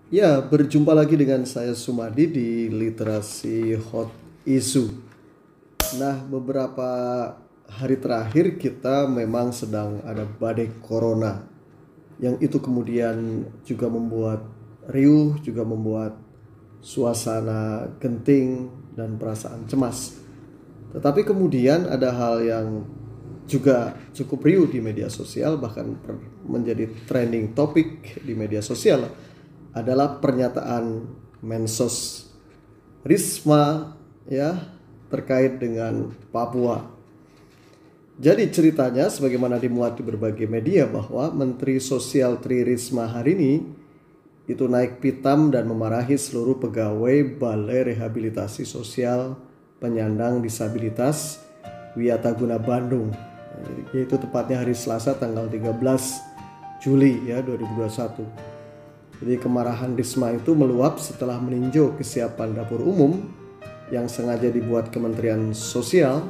Ya, berjumpa lagi dengan saya Sumadi di Literasi Hot Issue. Nah, beberapa hari terakhir kita memang sedang ada badai corona yang itu kemudian juga membuat riuh, juga membuat suasana genting dan perasaan cemas. Tetapi kemudian ada hal yang juga cukup riuh di media sosial, bahkan menjadi trending topik di media sosial adalah pernyataan Mensos Risma ya terkait dengan Papua. Jadi ceritanya sebagaimana dimuat di berbagai media bahwa Menteri Sosial Tri Risma hari ini itu naik pitam dan memarahi seluruh pegawai Balai Rehabilitasi Sosial Penyandang Disabilitas Wiataguna Bandung, yaitu tepatnya hari Selasa tanggal 13 Juli ya 2021. Jadi kemarahan Risma itu meluap setelah meninjau kesiapan dapur umum yang sengaja dibuat Kementerian Sosial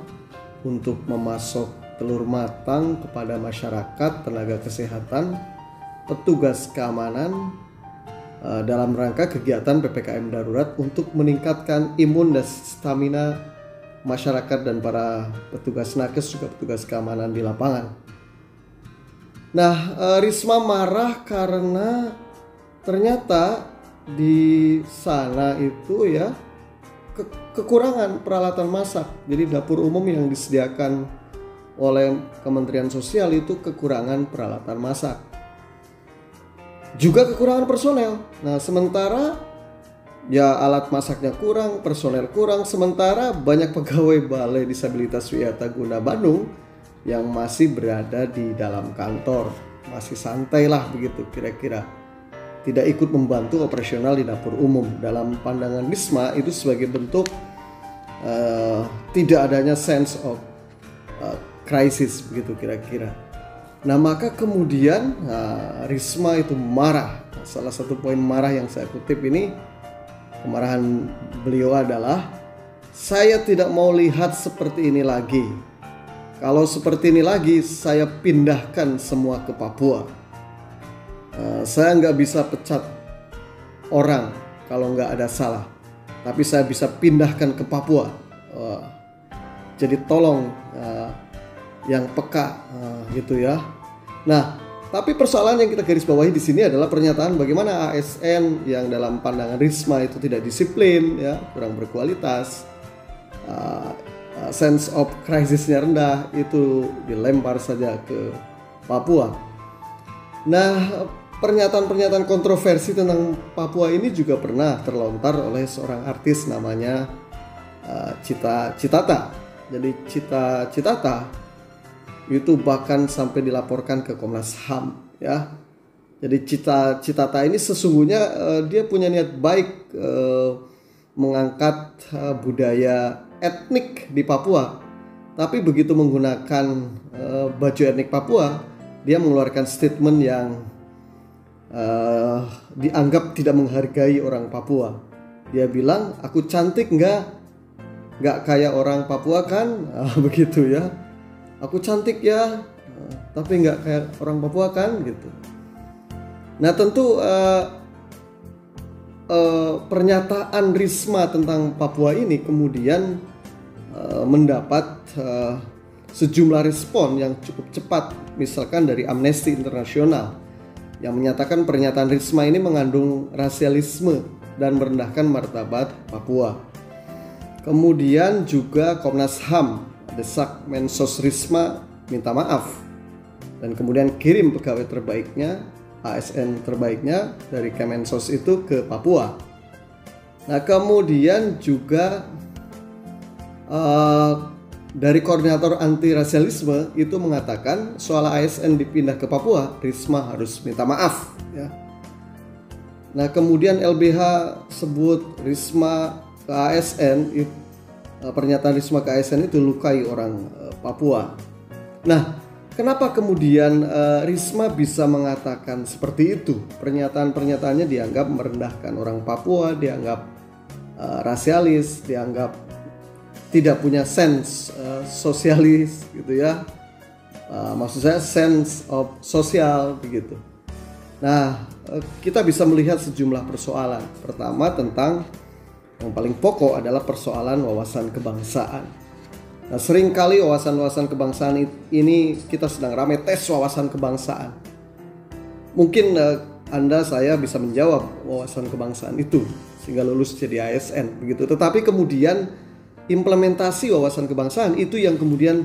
untuk memasok telur matang kepada masyarakat, tenaga kesehatan, petugas keamanan dalam rangka kegiatan PPKM darurat untuk meningkatkan imun dan stamina masyarakat dan para petugas nakes juga petugas keamanan di lapangan. Nah, Risma marah karena ternyata di sana itu ya kekurangan peralatan masak. Jadi dapur umum yang disediakan oleh Kementerian Sosial itu kekurangan peralatan masak. Juga kekurangan personel. Nah, sementara ya alat masaknya kurang, personel kurang, sementara banyak pegawai Balai Disabilitas Wiataguna Bandung yang masih berada di dalam kantor, masih santai lah begitu kira-kira. Tidak ikut membantu operasional di dapur umum. Dalam pandangan Risma itu sebagai bentuk tidak adanya sense of crisis begitu kira-kira. Nah, maka kemudian Risma itu marah. Salah satu poin marah yang saya kutip ini, kemarahan beliau adalah, saya tidak mau lihat seperti ini lagi. Kalau seperti ini lagi, saya pindahkan semua ke Papua. Saya nggak bisa pecat orang kalau nggak ada salah, tapi saya bisa pindahkan ke Papua. Jadi tolong yang peka gitu ya. Nah, tapi persoalan yang kita garis bawahi di sini adalah pernyataan bagaimana ASN yang dalam pandangan Risma itu tidak disiplin, ya, kurang berkualitas, sense of crisisnya rendah, itu dilempar saja ke Papua. Nah, pernyataan-pernyataan kontroversi tentang Papua ini juga pernah terlontar oleh seorang artis namanya Citata. Jadi Citata itu bahkan sampai dilaporkan ke Komnas HAM ya. Jadi Citata ini sesungguhnya dia punya niat baik mengangkat budaya etnik di Papua. Tapi begitu menggunakan baju etnik Papua, dia mengeluarkan statement yang dianggap tidak menghargai orang Papua. Dia bilang, aku cantik nggak kayak orang Papua kan, begitu ya. Aku cantik ya, tapi nggak kayak orang Papua kan, gitu. Nah, tentu pernyataan Risma tentang Papua ini kemudian mendapat sejumlah respon yang cukup cepat, misalkan dari Amnesty International yang menyatakan pernyataan Risma ini mengandung rasialisme dan merendahkan martabat Papua. Kemudian juga Komnas HAM desak Mensos Risma minta maaf dan kemudian kirim pegawai terbaiknya, ASN terbaiknya dari Kemensos itu ke Papua. Nah, kemudian juga dari koordinator anti rasialisme itu mengatakan soal ASN dipindah ke Papua, Risma harus minta maaf ya. Nah, kemudian LBH sebut Risma ke ASN, pernyataan Risma ke ASN itu lukai orang Papua. Nah, kenapa kemudian Risma bisa mengatakan seperti itu? Pernyataan-pernyataannya dianggap merendahkan orang Papua, dianggap rasialis, dianggap tidak punya sense sosialis gitu ya. Maksud saya sense of sosial begitu. Nah, kita bisa melihat sejumlah persoalan. Pertama, tentang yang paling pokok adalah persoalan wawasan kebangsaan. Nah, seringkali wawasan-wawasan kebangsaan ini kita sedang ramai tes wawasan kebangsaan. Mungkin Anda, saya bisa menjawab wawasan kebangsaan itu sehingga lulus jadi ASN begitu. Tetapi kemudian implementasi wawasan kebangsaan itu yang kemudian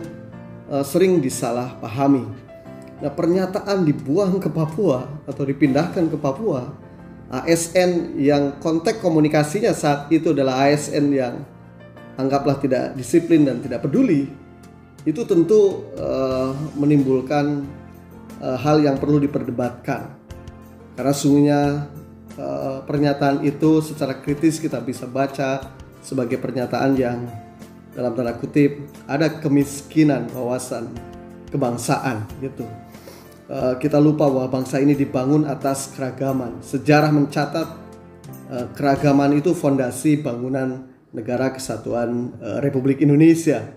sering disalahpahami. Nah, pernyataan dibuang ke Papua atau dipindahkan ke Papua, ASN yang konteks komunikasinya saat itu adalah ASN yang anggaplah tidak disiplin dan tidak peduli, itu tentu menimbulkan hal yang perlu diperdebatkan. Karena sungguhnya pernyataan itu secara kritis kita bisa baca sebagai pernyataan yang dalam tanda kutip ada kemiskinan wawasan kebangsaan gitu. Kita lupa bahwa bangsa ini dibangun atas keragaman. Sejarah mencatat keragaman itu fondasi bangunan negara kesatuan Republik Indonesia.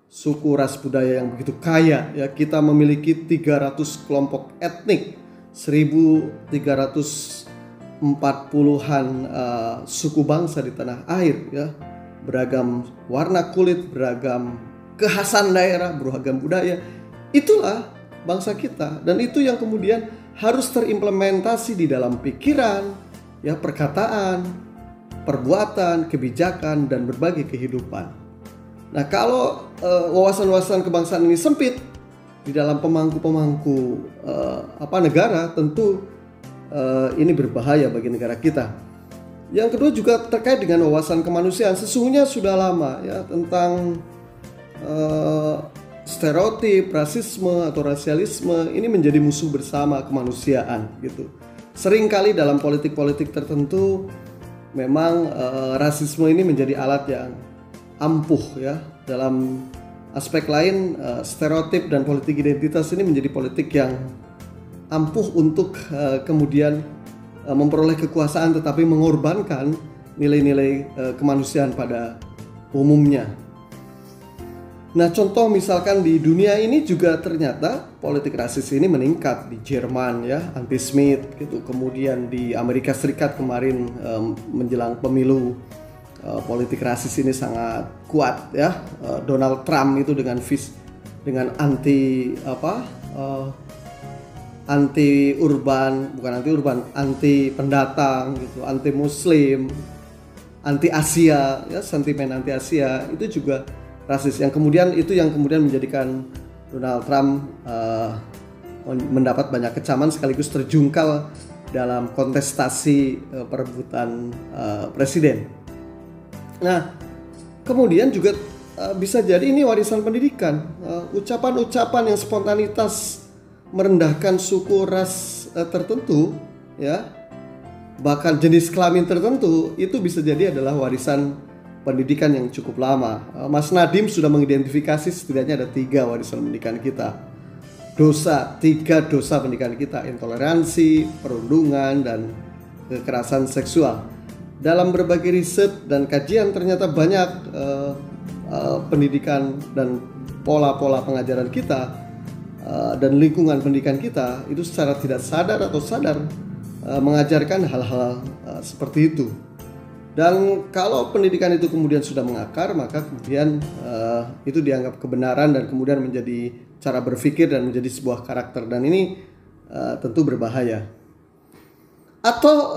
Suku, ras, budaya yang begitu kaya ya, kita memiliki 300 kelompok etnik, 1340-an suku bangsa di tanah air ya. Beragam warna kulit, beragam kekhasan daerah, beragam budaya. Itulah bangsa kita, dan itu yang kemudian harus terimplementasi di dalam pikiran, ya, perkataan, perbuatan, kebijakan, dan berbagai kehidupan. Nah, kalau wawasan-wawasan kebangsaan ini sempit di dalam pemangku-pemangku negara, tentu ini berbahaya bagi negara kita. Yang kedua juga terkait dengan wawasan kemanusiaan. Sesungguhnya sudah lama ya tentang stereotip, rasisme atau rasialisme ini menjadi musuh bersama kemanusiaan gitu. Seringkali dalam politik-politik tertentu memang rasisme ini menjadi alat yang ampuh ya. Dalam aspek lain stereotip dan politik identitas ini menjadi politik yang ampuh untuk kemudian memperoleh kekuasaan tetapi mengorbankan nilai-nilai kemanusiaan pada umumnya. Nah, contoh misalkan di dunia ini juga ternyata politik rasis ini meningkat di Jerman ya, anti-Smith gitu. Kemudian di Amerika Serikat kemarin menjelang pemilu politik rasis ini sangat kuat ya. Donald Trump itu dengan anti pendatang gitu, anti Muslim, anti Asia ya, sentimen anti Asia itu juga rasis yang kemudian menjadikan Donald Trump mendapat banyak kecaman sekaligus terjungkal dalam kontestasi perebutan presiden. Nah, kemudian juga bisa jadi ini warisan pendidikan, ucapan-ucapan yang spontanitas merendahkan suku ras tertentu ya, bahkan jenis kelamin tertentu, itu bisa jadi adalah warisan pendidikan yang cukup lama. Mas Nadiem sudah mengidentifikasi setidaknya ada 3 warisan pendidikan kita. 3 dosa pendidikan kita: intoleransi, perundungan, dan kekerasan seksual. Dalam berbagai riset dan kajian ternyata banyak pendidikan dan pola-pola pengajaran kita dan lingkungan pendidikan kita itu secara tidak sadar atau sadar mengajarkan hal-hal seperti itu. Dan kalau pendidikan itu kemudian sudah mengakar, maka kemudian itu dianggap kebenaran dan kemudian menjadi cara berpikir dan menjadi sebuah karakter, dan ini tentu berbahaya. Atau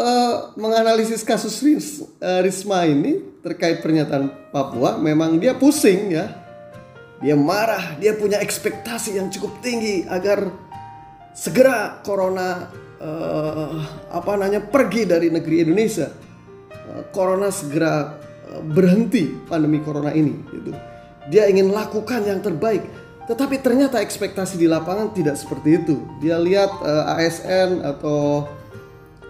menganalisis kasus Risma ini terkait pernyataan Papua, memang dia pusing ya, dia marah, dia punya ekspektasi yang cukup tinggi agar segera corona pergi dari negeri Indonesia. Corona segera berhenti, pandemi corona ini gitu. Dia ingin lakukan yang terbaik, tetapi ternyata ekspektasi di lapangan tidak seperti itu. Dia lihat ASN atau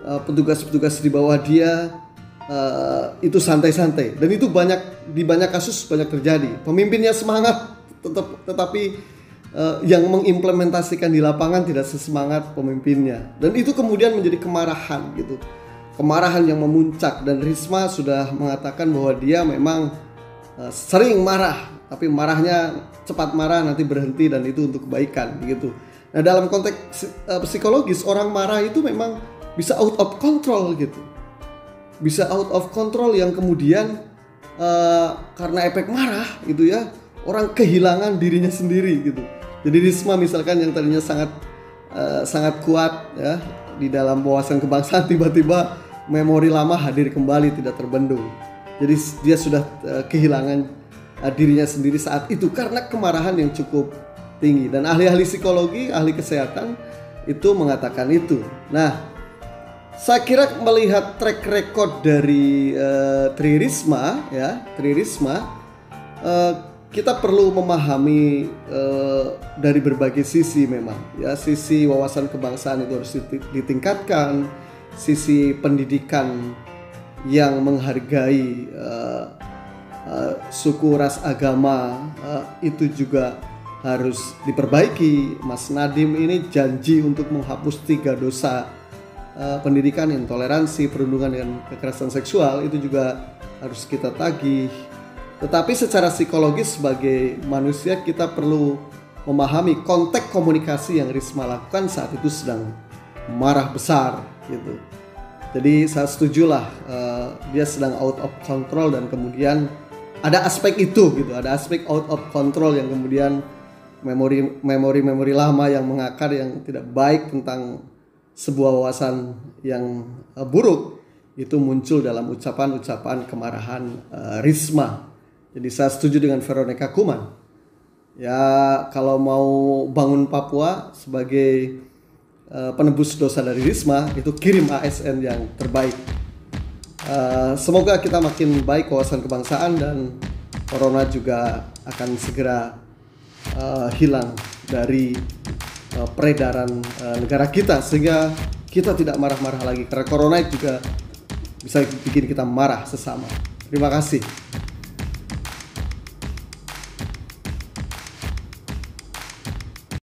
petugas-petugas di bawah dia itu santai-santai, dan itu di banyak kasus banyak terjadi. Pemimpinnya semangat, tetapi yang mengimplementasikan di lapangan tidak sesemangat pemimpinnya, dan itu kemudian menjadi kemarahan gitu. Kemarahan yang memuncak, dan Risma sudah mengatakan bahwa dia memang sering marah, tapi marahnya cepat marah nanti berhenti dan itu untuk kebaikan begitu. Nah, dalam konteks psikologis, orang marah itu memang bisa out of control gitu. Bisa out of control yang kemudian karena efek marah gitu ya, orang kehilangan dirinya sendiri gitu. Jadi Risma misalkan yang tadinya sangat kuat ya di dalam wawasan kebangsaan, tiba-tiba memori lama hadir kembali, tidak terbendung. Jadi dia sudah kehilangan dirinya sendiri saat itu karena kemarahan yang cukup tinggi. Dan ahli-ahli psikologi, ahli kesehatan itu mengatakan itu. Nah, saya kira melihat track record dari Tri Risma, kita perlu memahami dari berbagai sisi memang. Ya, sisi wawasan kebangsaan itu harus ditingkatkan, sisi pendidikan yang menghargai suku, ras, agama itu juga harus diperbaiki. Mas Nadiem ini janji untuk menghapus 3 dosa pendidikan, intoleransi, perundungan dengan kekerasan seksual, itu juga harus kita tagih. Tetapi secara psikologis sebagai manusia kita perlu memahami konteks komunikasi yang Risma lakukan saat itu sedang marah besar gitu. Jadi saya setujulah dia sedang out of control, dan kemudian ada aspek itu gitu, ada aspek out of control yang kemudian memori lama yang mengakar, yang tidak baik tentang sebuah wawasan yang buruk itu muncul dalam ucapan-ucapan kemarahan Risma. Jadi saya setuju dengan Veronica Kuman. Ya, kalau mau bangun Papua sebagai penebus dosa dari Risma, itu kirim ASN yang terbaik. Semoga kita makin baik wawasan kebangsaan, dan corona juga akan segera hilang dari peredaran negara kita, sehingga kita tidak marah-marah lagi, karena corona juga bisa bikin kita marah sesama. Terima kasih.